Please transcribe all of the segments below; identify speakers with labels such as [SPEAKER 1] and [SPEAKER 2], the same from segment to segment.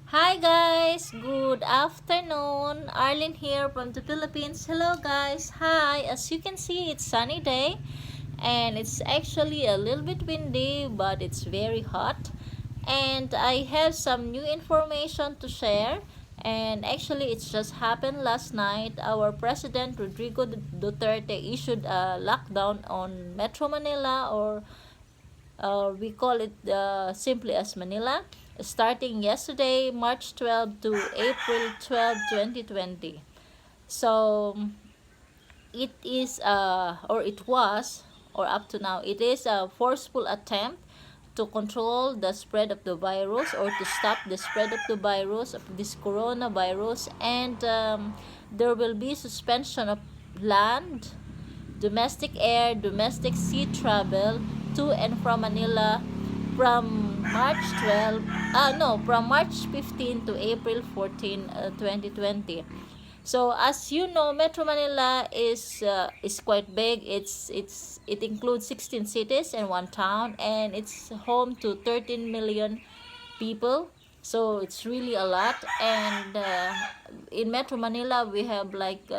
[SPEAKER 1] Hi guys, good afternoon. Arlene here from the Philippines. Hello guys. Hi. As you can see, it's sunny day and it's actually a little bit windy, but it's very hot. And I have some new information to share. And actually, it's just happened last night. Our President Rodrigo Duterte issued a lockdown on Metro Manila, or we call it simply as Manila, starting yesterday, March 12 to April 12, 2020. So it is, or it was, or up to now, it is a forceful attempt to control the spread of the virus, or to stop the spread of the virus, of this coronavirus. And there will be suspension of land, domestic air, domestic sea travel to and from Manila from March 12, no, from March 15 to April 14, 2020. So as you know, Metro Manila is quite big. It includes 16 cities and one town, and it's home to 13 million people. So it's really a lot. And in Metro Manila, we have like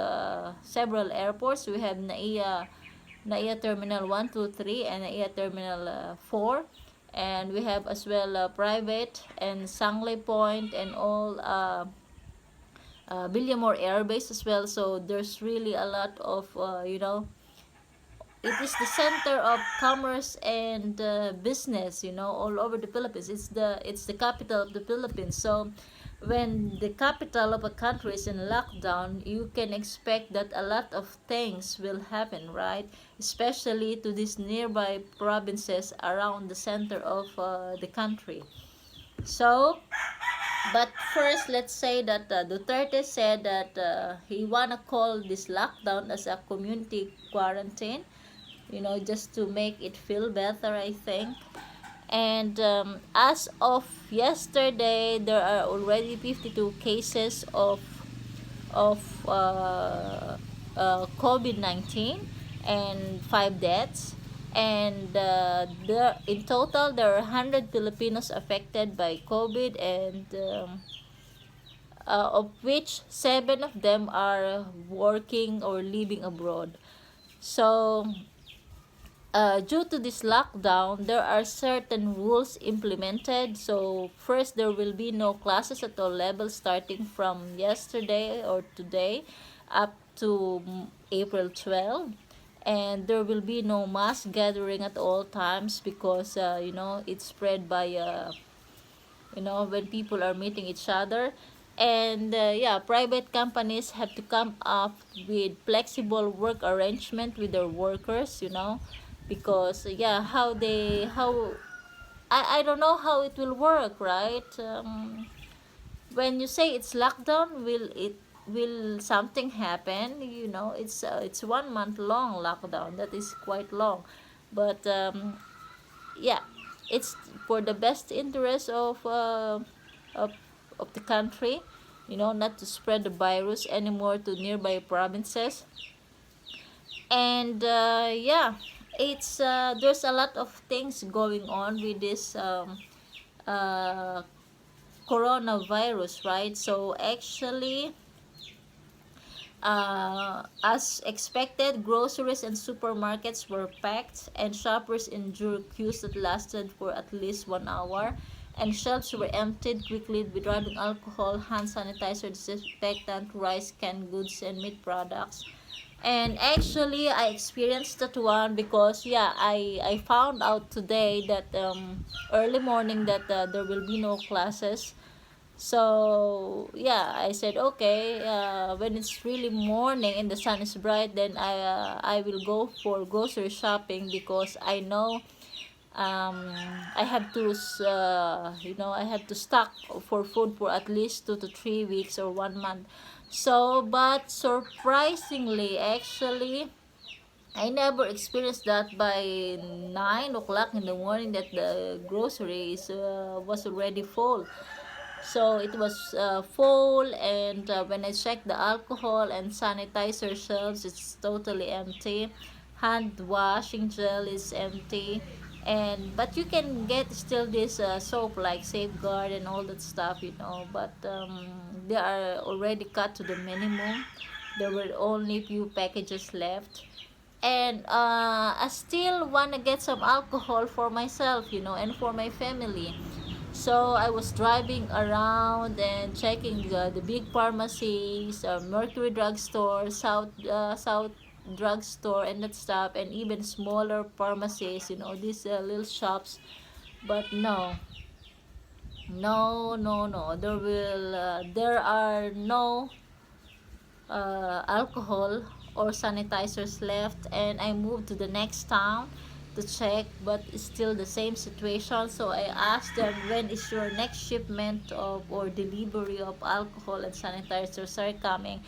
[SPEAKER 1] several airports. We have NAIA Terminal 1, 2, 3, and NAIA Terminal 4. And we have as well private and Sangley Point and all Villamor Air Base as well. So there's really a lot of, it is the center of commerce and business, all over the Philippines. It's the capital of the Philippines. So when the capital of a country is in lockdown, you can expect that a lot of things will happen, right? Especially to these nearby provinces around the center of the country. So, but first, let's say that Duterte said that he wanna call this lockdown as a community quarantine, just to make it feel better, I think. And as of yesterday, there are already 52 cases of COVID-19 and 5 deaths. And in total, there are 100 Filipinos affected by COVID, and of which 7 of them are working or living abroad. So due to this lockdown, there are certain rules implemented. So first, there will be no classes at all levels starting from yesterday or today up to April 12. And there will be no mass gathering at all times, because it's spread by when people are meeting each other. And yeah, private companies have to come up with flexible work arrangement with their workers, because yeah, how I don't know how it will work, right? When you say it's lockdown, will something happen? It's 1 month long lockdown. That is quite long. But yeah, it's for the best interest of, of the country, not to spread the virus anymore to nearby provinces. And yeah, it's there's a lot of things going on with this uh, coronavirus, right? So actually, as expected, groceries and supermarkets were packed, and shoppers endured queues that lasted for at least 1 hour. And shelves were emptied quickly with rubbing alcohol, hand sanitizer, disinfectant, rice, canned goods, and meat products. And actually, I experienced that one, because yeah, I found out today that early morning that there will be no classes. So yeah, I said okay. When it's really morning and the sun is bright, then I will go for grocery shopping, because I know I have to I have to stock for food for at least 2 to 3 weeks or 1 month. So, but surprisingly, actually, I never experienced that by 9 o'clock in the morning that the groceries was already full. So it was full, and when I checked the alcohol and sanitizer shelves, it's totally empty. Hand washing gel is empty, And but you can get still this soap like Safeguard and all that stuff, you know, but they are already cut to the minimum. There were only few packages left. And I still want to get some alcohol for myself, you know, and for my family. So I was driving around and checking the big pharmacies, Mercury drugstore, South drugstore, and that stuff, and even smaller pharmacies, you know, these little shops. But no, no. There are no alcohol or sanitizers left, and I moved to the next town to check, but it's still the same situation. So I asked them, when is your next shipment of or delivery of alcohol and sanitizers are coming?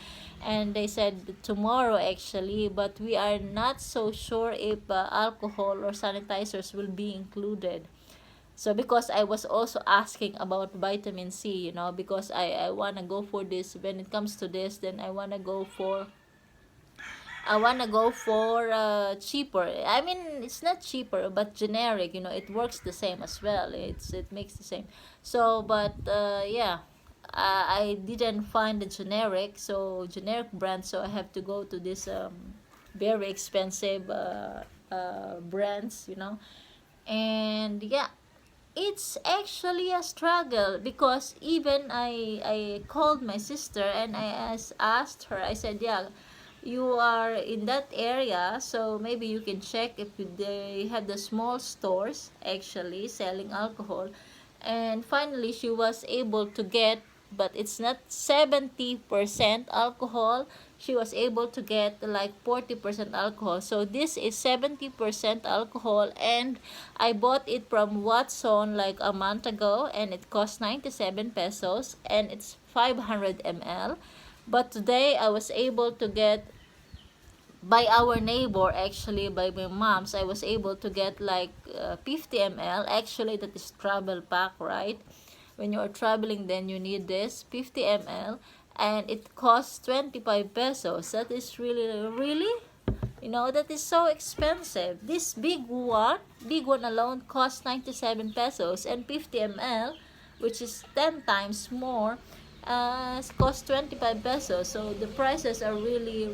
[SPEAKER 1] And they said tomorrow actually, but we are not so sure if alcohol or sanitizers will be included. So because I was also asking about vitamin C, you know, because I want to go for this. When it comes to this, then I want to go for cheaper. I mean, it's not cheaper, but generic, you know, it works the same as well. It makes the same. So but yeah, I didn't find the generic brand, so I have to go to this very expensive brands, you know. And yeah, it's actually a struggle, because even I called my sister and asked her. I said, yeah, you are in that area, so maybe you can check if they have the small stores actually selling alcohol. And finally she was able to get, but it's not 70% alcohol. She was able to get like 40% alcohol. So this is 70% alcohol, and I bought it from Watson like a month ago, and it cost 97 pesos, and it's 500 ml. But today I was able to get, by our neighbor, actually by my mom's, I was able to get like 50 ml. Actually that is travel pack, right? When you are traveling, then you need this 50 ml, and it costs 25 pesos. That is really, you know, that is so expensive. This big one alone costs 97 pesos, and 50 ml, which is 10 times more, cost 25 pesos. So the prices are really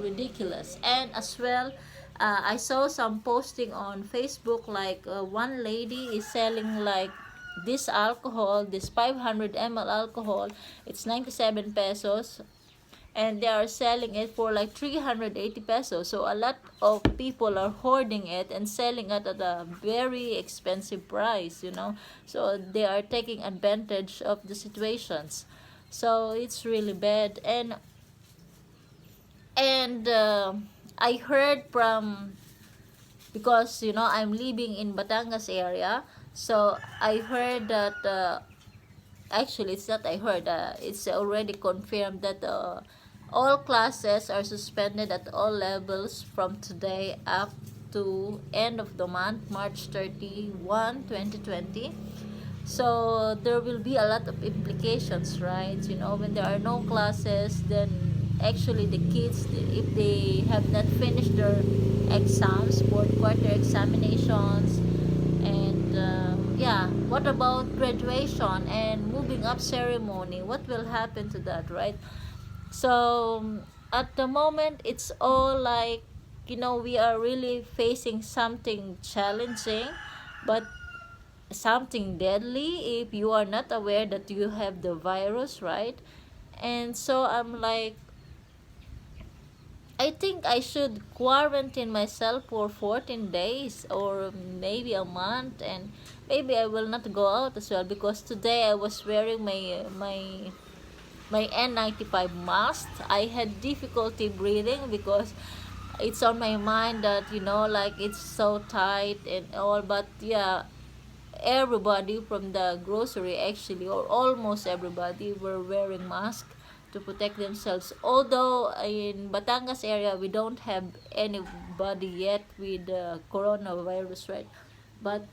[SPEAKER 1] ridiculous. And as well, I saw some posting on Facebook, like one lady is selling like this alcohol, this 500 ml alcohol. It's 97 pesos, and they are selling it for like 380 pesos. So a lot of people are hoarding it and selling it at a very expensive price, you know. So they are taking advantage of the situations. So it's really bad. And I heard from, because you know I'm living in Batangas area, so I heard that actually it's not I heard, it's already confirmed that all classes are suspended at all levels from today up to end of the month, March 31, 2020. So there will be a lot of implications, right? You know, when there are no classes, then actually the kids, if they have not finished their exams, fourth quarter examinations, and yeah, what about graduation and moving up ceremony? What will happen to that, right? So at the moment, it's all like, you know, we are really facing something challenging, but something deadly if you are not aware that you have the virus, right? And so I'm like, I think I should quarantine myself for 14 days or maybe a month, and maybe I will not go out as well, because today I was wearing my N95 mask. I had difficulty breathing because it's on my mind that, you know, like it's so tight and all. But yeah, everybody from the grocery, actually, or almost everybody, were wearing masks to protect themselves. Although in Batangas area we don't have anybody yet with coronavirus, right? But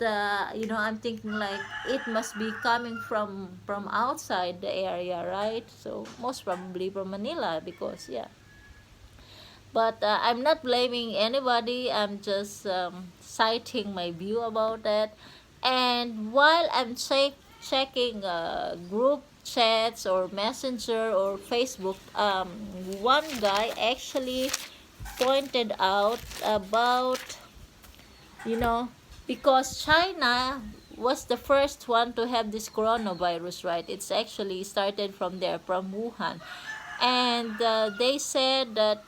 [SPEAKER 1] you know, I'm thinking like it must be coming from outside the area, right? So most probably from Manila, because yeah. But I'm not blaming anybody. I'm just citing my view about that. And while I'm checking group chats or messenger or Facebook, one guy actually pointed out about, you know, because China was the first one to have this coronavirus, right? It's actually started from there, from Wuhan. And they said that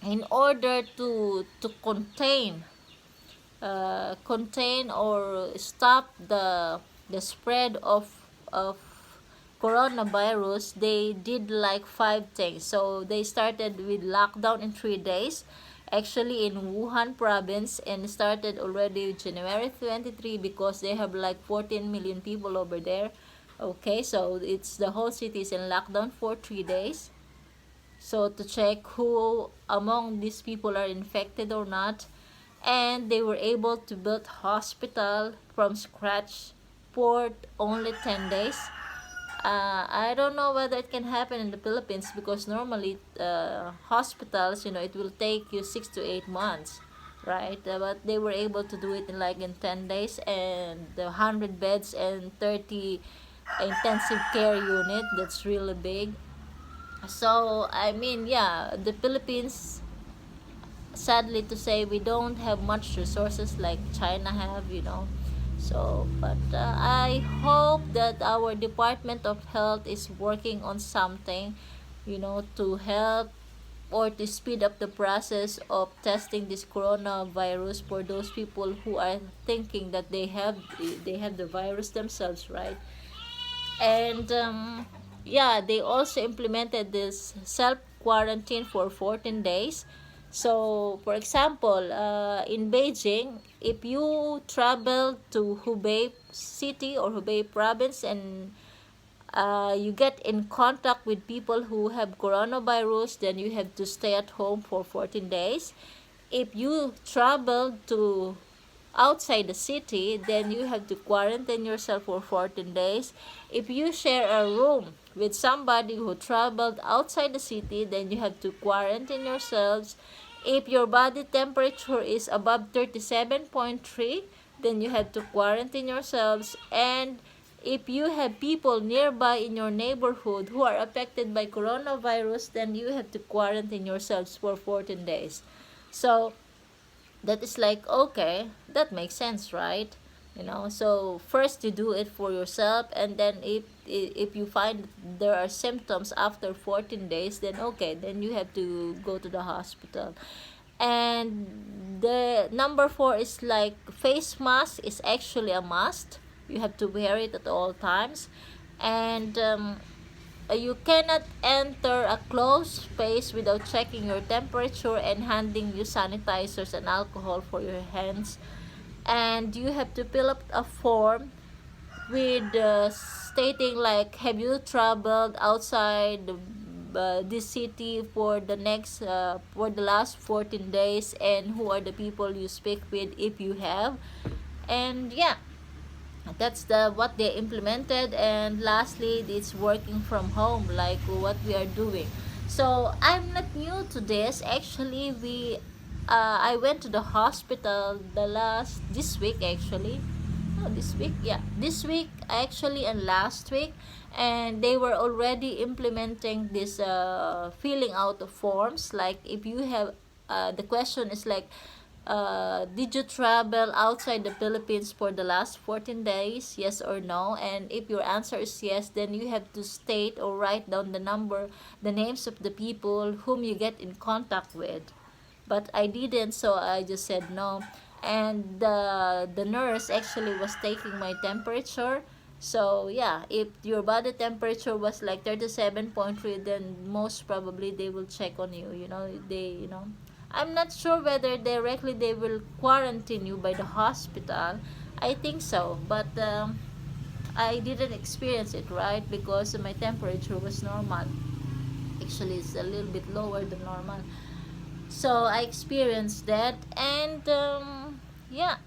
[SPEAKER 1] in order to contain or stop the spread of coronavirus, they did like 5 things. So they started with lockdown in 3 days, actually in Wuhan province, and started already January 23 because they have like 14 million people over there. Okay, so it's the whole city is in lockdown for 3 days. So to check who among these people are infected or not. And they were able to build hospital from scratch for only 10 days. I don't know whether it can happen in the Philippines, because normally hospitals, it will take you 6 to 8 months, right? But they were able to do it in 10 days, and the 100 beds and 30 intensive care unit. That's really big. So I mean, yeah, the Philippines, sadly to say, we don't have much resources like China have. So but I hope that our Department of Health is working on something, to help or to speed up the process of testing this coronavirus for those people who are thinking that they have the virus themselves, right? And yeah, they also implemented this self quarantine for 14 days. So for example, in Beijing, if you travel to Hubei city or Hubei province, and you get in contact with people who have coronavirus, then you have to stay at home for 14 days. If you travel to outside the city, then you have to quarantine yourself for 14 days. If you share a room with somebody who traveled outside the city, then you have to quarantine yourselves. If your body temperature is above 37.3, then you have to quarantine yourselves. And if you have people nearby in your neighborhood who are affected by coronavirus, then you have to quarantine yourselves for 14 days. So that is like, okay, that makes sense, right? So first you do it for yourself, and then if you find there are symptoms after 14 days, then okay, then you have to go to the hospital. And the number 4 is like face mask is actually a must. You have to wear it at all times. And you cannot enter a closed space without checking your temperature and handing you sanitizers and alcohol for your hands. And you have to fill up a form with stating like, have you traveled outside this city for the last 14 days, and who are the people you speak with if you have. And yeah, that's what they implemented. And lastly, it's working from home, like what we are doing. So I'm not new to this. Actually, I went to the hospital this week, actually. No, this week, yeah, this week actually, and last week. And they were already implementing this filling out of forms. Like, if you have the question is like, did you travel outside the Philippines for the last 14 days? Yes or no? And if your answer is yes, then you have to state or write down the names of the people whom you get in contact with. But I didn't, so I just said no. And the nurse actually was taking my temperature. So yeah, if your body temperature was like 37.3, then most probably they will check on you. I'm not sure whether directly they will quarantine you by the hospital. I think so, but I didn't experience it, right? Because my temperature was normal. Actually, it's a little bit lower than normal. So I experienced that. And yeah,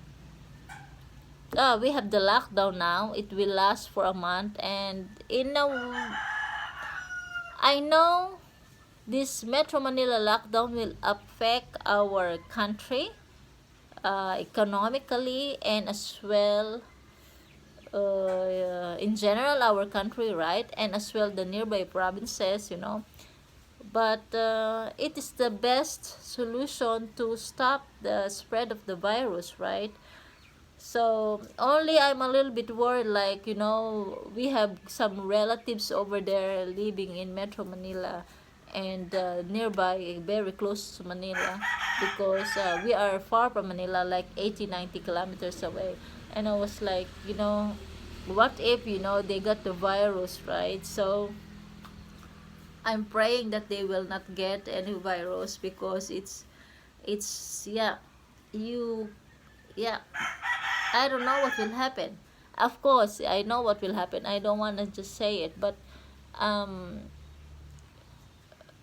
[SPEAKER 1] we have the lockdown now. It will last for a month. And I know this Metro Manila lockdown will affect our country economically, and as well in general our country, right? And as well the nearby provinces, but it is the best solution to stop the spread of the virus, right? So only I'm a little bit worried, like, we have some relatives over there living in Metro Manila and nearby, very close to Manila, because we are far from Manila, like 80-90 kilometers away. And I was like, what if, they got the virus, right? So I'm praying that they will not get any virus, because it's yeah, you yeah, I don't know what will happen. Of course, I know what will happen. I don't want to just say it, but um,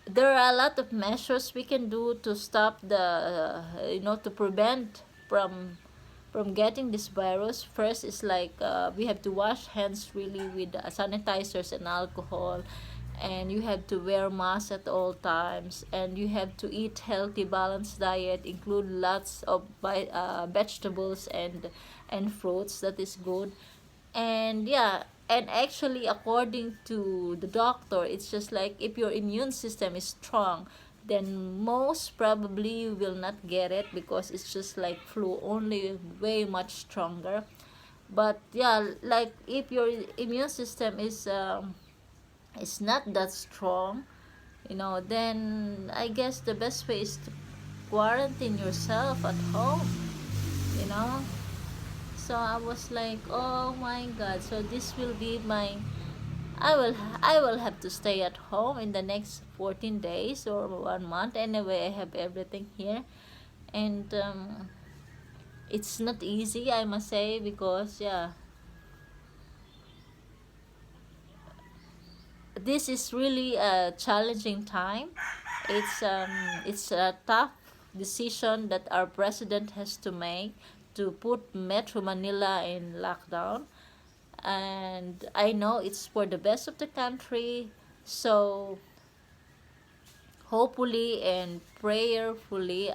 [SPEAKER 1] there are a lot of measures we can do to stop the, to prevent from getting this virus. First is like, we have to wash hands really with sanitizers and alcohol, and you have to wear masks at all times, and you have to eat healthy balanced diet, include lots of vegetables and fruits. That is good. And yeah, and actually according to the doctor, it's just like, if your immune system is strong, then most probably you will not get it, because it's just like flu, only way much stronger. But yeah, like, if your immune system is not that strong, then I guess the best way is to quarantine yourself at home, you know. So I was like, oh my god, so this will be my, I will have to stay at home in the next 14 days or 1 month. Anyway, I have everything here, and it's not easy, I must say, because yeah, this is really a challenging time. It's a tough decision that our president has to make, to put Metro Manila in lockdown, and I know it's for the best of the country. So hopefully and prayerfully,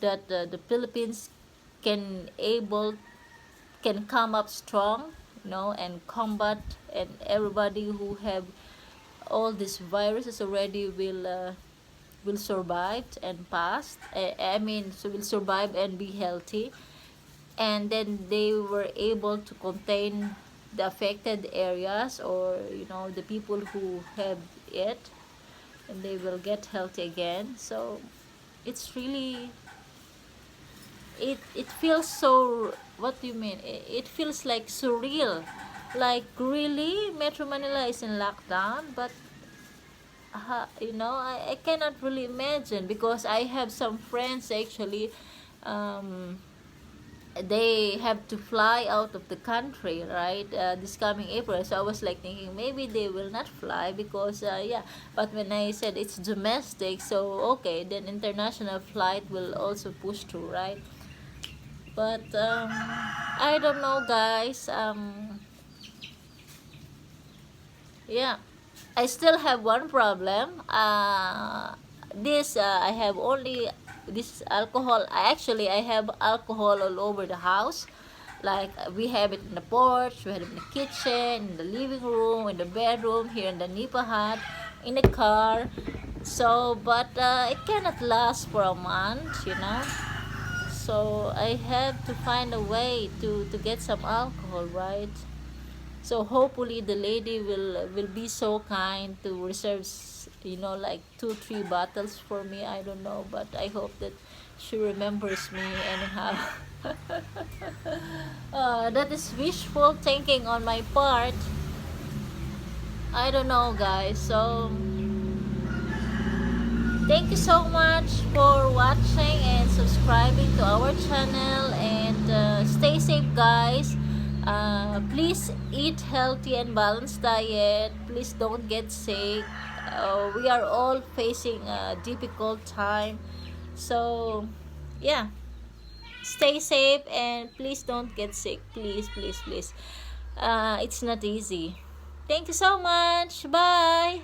[SPEAKER 1] that the Philippines can come up strong, and combat, and everybody who have all these viruses already will survive and pass. I mean, so will survive and be healthy, and then they were able to contain the affected areas, or the people who have it, and they will get healthy again. So it's really, it feels so, what do you mean, it feels like surreal, like, really Metro Manila is in lockdown. But I cannot really imagine, because I have some friends actually, um, they have to fly out of the country, right, this coming April. So I was like thinking, maybe they will not fly, because yeah, but when I said it's domestic, so okay, then international flight will also push through, right? But I don't know, guys. Yeah, I still have one problem. This I have only this alcohol. I have alcohol all over the house. Like, we have it in the porch, we have it in the kitchen, in the living room, in the bedroom, here in the nipa hut, in the car. So, but it cannot last for a month. So I have to find a way to get some alcohol, right? So hopefully the lady will be so kind to reserve, like 2-3 bottles for me. I don't know, but I hope that she remembers me anyhow. That is wishful thinking on my part. I don't know, guys. So thank you so much for watching and subscribing to our channel, and stay safe, guys. Please eat healthy and balanced diet. Please don't get sick. We are all facing a difficult time. So yeah, stay safe, and please don't get sick. Please, please, please. It's not easy. Thank you so much. Bye.